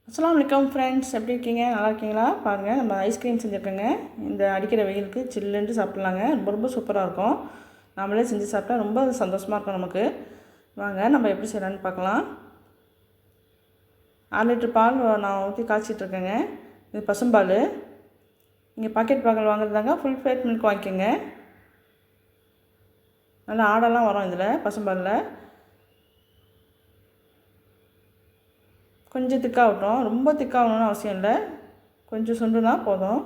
அஸ்ஸலாமு அலைக்கும் ஃப்ரெண்ட்ஸ், எப்படி இருக்கீங்க? நல்லா இருக்கீங்களா? பாருங்கள், நம்ம ஐஸ்கிரீம் செஞ்சுருக்கோங்க. இந்த அடிக்கிற வெயிலுக்கு சில்லுன்ட்டு சாப்பிட்லாங்க. ரொம்ப ரொம்ப சூப்பராக இருக்கும். நாமளே செஞ்சு சாப்பிட்டா ரொம்ப சந்தோஷமாக இருக்கும் நமக்கு. வாங்க நம்ம எப்படி செய்யலான்னு பார்க்கலாம். 6 லிட்டர் பால் நான் ஊற்றி காய்ச்சிட்ருக்கேங்க. இது பசும்பால். நீங்கள் பாக்கெட் பால் வாங்குறதாங்க ஃபுல் ஃபேட் மில்க் வாங்கிக்கோங்க. நல்லா ஆடெல்லாம் வரும் இதில் பசும்பாலில். கொஞ்சம் திக்காகட்டும், ரொம்ப திக்காகணும்னு அவசியம் இல்லை, கொஞ்சம் சுண்டுனா போதும்.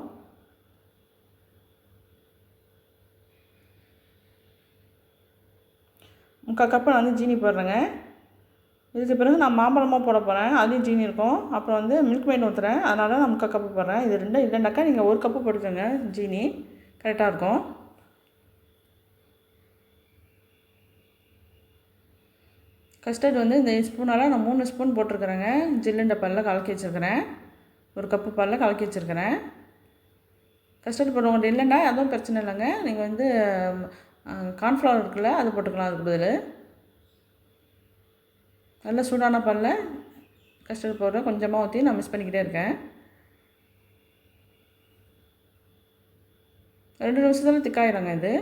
முக்கால் கப்பு நான் ஜீனி போடுறேங்க. இதுக்கு பிறகு நான் மாம்பழமாக போட போகிறேன், அதுலேயும் ஜீனி இருக்கும். அப்புறம் மில்க் மெய்ட் ஊற்றுறேன், அதனால் நான் முக்கால் கப்பு போடுறேன். இது ரெண்டும் இல்லைனாக்கா நீங்கள் 1 கப்பு போட்டுக்கோங்க, ஜீனி கரெக்டாக இருக்கும். கஸ்டர்ட் இந்த ஸ்பூனால் நான் 3 ஸ்பூன் போட்டிருக்கிறேங்க. ஜில்லுண்ட பாலில் கலக்கி வச்சுருக்கிறேன். 1 கப்பு பாலில் கலக்கி வச்சுருக்கிறேன். கஸ்டர்ட் போடுறவங்க இல்லைன்னா அதுவும் பிரச்சனை இல்லைங்க. நீங்கள் கார்ன்ஃப்ளவர் இருக்குல்ல, அது போட்டுக்கலாம். அதுக்கு பதில் நல்ல சூடான பாலில் கஸ்டர்ட் பவுடரை கொஞ்சமாக ஊற்றி நான் மிக்ஸ் பண்ணிக்கிட்டே இருக்கேன். 2 நிமிஷத்தில் திக்காயிடுங்க இது.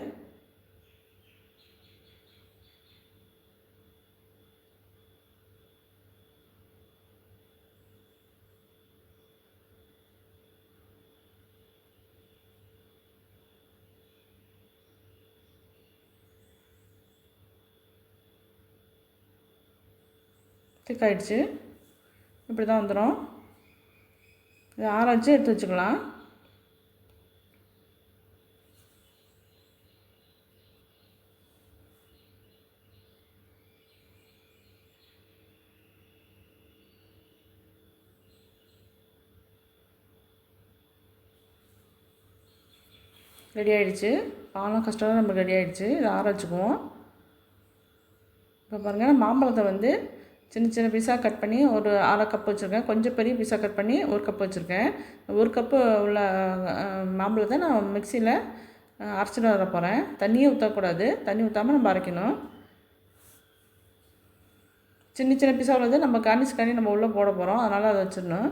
திக்காயிடுச்சு. இப்படி தான் வந்துடும். இதை ஆற வச்சு எடுத்து வச்சுக்கலாம். ரெடி ஆகிடுச்சு. பாலும் கஸ்டர்டும் நம்ம ரெடி ஆகிடுச்சு. இதை ஆற வச்சுக்குவோம். இப்போ பாருங்கள், மாம்பழத்தை சின்ன சின்ன பீஸாக கட் பண்ணி ஒரு 1/2 கப் வச்சுருக்கேன். கொஞ்சம் பெரிய பீஸாக கட் பண்ணி 1 கப் வச்சுருக்கேன். 1 கப்பு உள்ள மாம்பழத்தை நான் மிக்சியில் அரைச்சிட்டு வர போகிறேன். தண்ணியே ஊற்றக்கூடாது, தண்ணி ஊற்றாமல் நம்ம அரைக்கணும். சின்ன சின்ன பீஸாக உள்ளது நம்ம கார்னிஷ் பண்ணி நம்ம உள்ளே போட போகிறோம், அதனால் அதை வச்சிடணும்.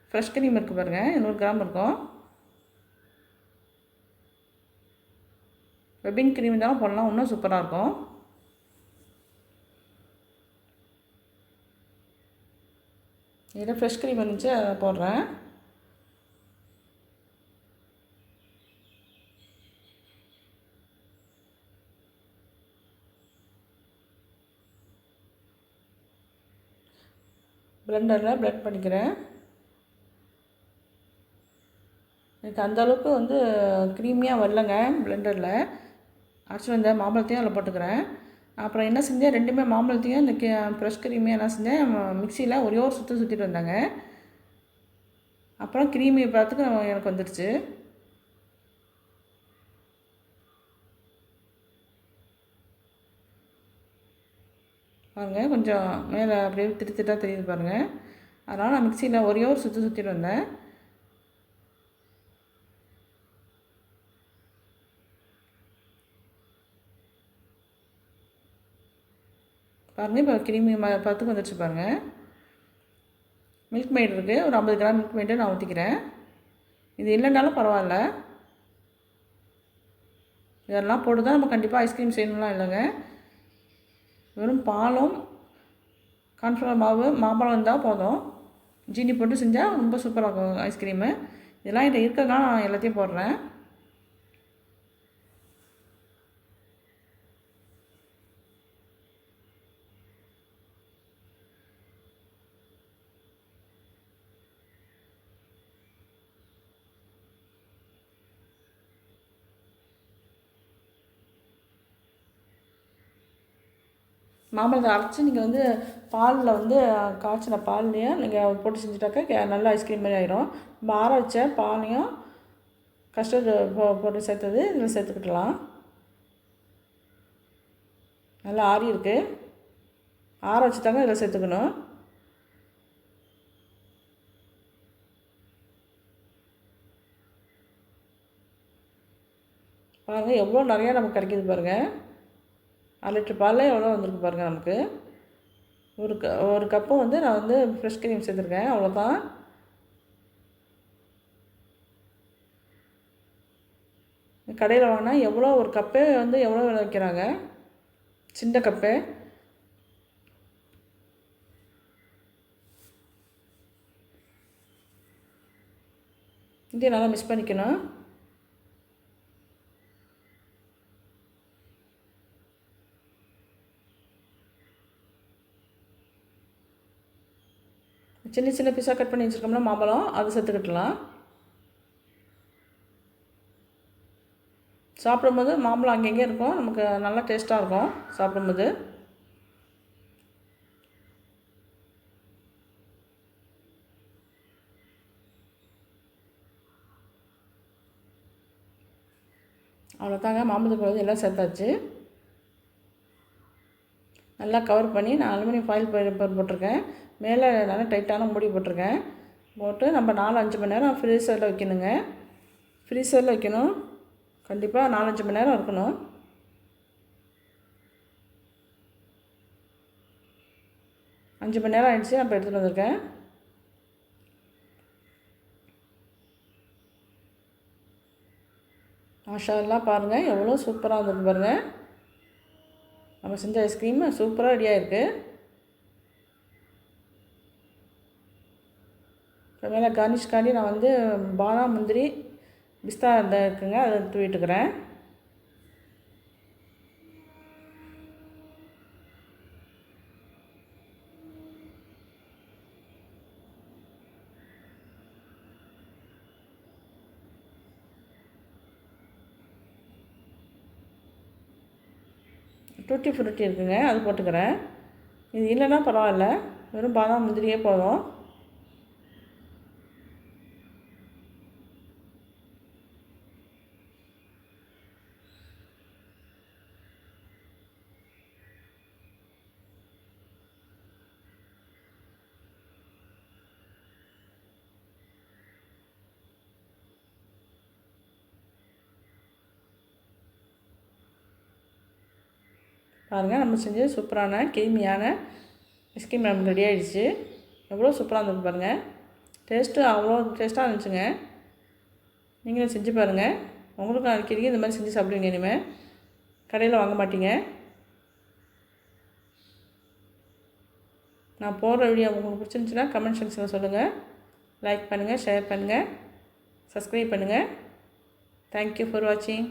ஃப்ரெஷ் க்ரீம் இருக்குது பாருங்கள், 200 கிராம் இருக்கும். வெப்பிங் க்ரீம் இருந்தாலும் போடலாம், இன்னும் சூப்பராக இருக்கும். இதில் ஃப்ரெஷ் க்ரீம் வந்துச்சு, அதை போடுறேன். பிளெண்டரில் பிளெண்ட் பண்ணிக்கிறேன். எனக்கு அந்தளவுக்கு க்ரீமியாக வரலங்க. பிளெண்டரில் அரைச்சி வந்த மாம்பழத்தையும் அதில் போட்டுக்கிறேன். அப்புறம் என்ன செஞ்சேன், ரெண்டுமே மாம்பழத்தையும் இந்த ஃப்ரெஷ் க்ரீமையும் என்ன செஞ்சேன், மிக்சியில் ஒரே ஒரு சுற்றிட்டு வந்தாங்க. அப்புறம் க்ரீமி பார்த்துக்கு எனக்கு வந்துடுச்சு. பாருங்கள், கொஞ்சம் மேலே அப்படியே திட்டாக தெரியுது பாருங்கள். அதனால் நான் மிக்சியில் ஒரே ஒரு சுற்றிட்டு வந்தேன். பாருங்கள், இப்போ க்ரீமி பார்த்துக்கு வந்துடுச்சு பாருங்கள். மில்க் மெய்ட் இருக்குது, ஒரு 50 கிராம் மில்க் மெய்டு நான் ஊற்றிக்கிறேன். இது இல்லைனாலும் பரவாயில்ல, இதெல்லாம் போட்டு தான் நம்ம கண்டிப்பாக ஐஸ்கிரீம் செய்யணும்லாம் இல்லைங்க. வெறும் பாலும் கார்ன்ஃப்ளவர் மாவு மாம்பழம் இருந்தால் போதும். ஜீனி போட்டு செஞ்சால் ரொம்ப சூப்பராக இருக்கும் ஐஸ்கிரீமு. இதெல்லாம் இதில் இருக்கிறதுனால நான் எல்லாத்தையும் போடுறேன். மாம்பழத்தை அரைச்சி நீங்கள் பாலில் காய்ச்சின பால்லையும் நீங்கள் போட்டு செஞ்சுட்டாக்கா நல்லா ஐஸ்கிரீம் மாதிரி ஆயிரும். நம்ம ஆற வச்ச பாலையும் கஸ்டர்டு போட்டு சேர்த்தது இதில் சேர்த்துக்கிட்டலாம். நல்லா ஆறி இருக்குது, ஆற வச்சுட்டாங்க இதில் சேர்த்துக்கணும். பாருங்கள், எவ்வளோ நிறையா நமக்கு கிடைக்கிது பாருங்கள். 6 லிட்டர் பாலில் எவ்வளோ வந்திருக்கு பாருங்கள் நமக்கு. ஒரு கப்பு வந்து நான் வந்து ஃப்ரெஷ் க்ரீம் சேர்த்துருக்கேன், அவ்வளோதான். கடையில் வாங்கினா எவ்வளோ ஒரு கப்பே வந்து எவ்வளோ விலை வைக்கிறாங்க, சின்ன கப்பே. இதையும் நல்லா மிக்ஸ் பண்ணிக்கணும். சின்ன சின்ன பீஸாக கட் பண்ணி வச்சுருக்கோம்னா மாம்பழம், அது சேர்த்துக்கிட்டலாம். சாப்பிடும்போது மாம்பழம் அங்கங்கே இருக்கும், நமக்கு நல்லா டேஸ்ட்டாக இருக்கும் சாப்பிடும்போது. அவ்வளோதாங்க, மாம்பழத்துக்கு வந்து எல்லாம் சேர்த்தாச்சு. நல்லா கவர் பண்ணி நான் அலுமினியம் ஃபாயில் பேப்பர் போட்டிருக்கேன். மேலே நல்லா டைட்டான மூடி போட்டிருக்கேன். போட்டு நம்ம 4-5 மணி நேரம் ஃப்ரீசரில் வைக்கணுங்க. ஃப்ரீசரில் வைக்கணும், கண்டிப்பாக 4-5 மணி நேரம் இருக்கணும். அஞ்சு மணி நேரம் ஆகிடுச்சு, நான் இப்போ எடுத்துகிட்டு வந்திருக்கேன். மாஷா அல்லாஹ், பாருங்கள் எவ்வளோ சூப்பராக வந்துருக்கு பாருங்கள். நம்ம செஞ்ச ஐஸ்கிரீம் சூப்பராக ரெடியாக இருக்குது. இப்போ மேலே கார்னிஷ்காண்டி நான் வந்து பாதாம், முந்திரி, பிஸ்தா இருக்குங்க, அதை தூவிட்டுக்கிறேன். டூட்டி ஃப்ரூட்டி இருக்குங்க, அது போட்டுக்கிறேன். இது இல்லைன்னா பரவாயில்ல, வெறும் பாதாம் முந்திரியே போதும். பாருங்கள், நம்ம செஞ்ச சூப்பரான கிரீமியான ஐஸ்கிரீம் நமக்கு ரெடி ஆகிடுச்சு. எவ்வளோ சூப்பராக இருந்தது பாருங்கள். டேஸ்ட்டு அவ்வளோ டேஸ்ட்டாக இருந்துச்சுங்க. நீங்களும் செஞ்சு பாருங்கள். உங்களுக்கும் அடிக்கடி இந்த மாதிரி செஞ்சு சாப்பிடுவீங்க. இனிமேல் கடையில் வாங்க மாட்டீங்க. நான் போடுற வீடியோ உங்களுக்கு பிடிச்சிருந்துச்சுன்னா கமெண்ட் செக்ஷனில் சொல்லுங்கள். லைக் பண்ணுங்கள், ஷேர் பண்ணுங்கள், சப்ஸ்கிரைப் பண்ணுங்கள். தேங்க்யூ ஃபார் வாட்சிங்.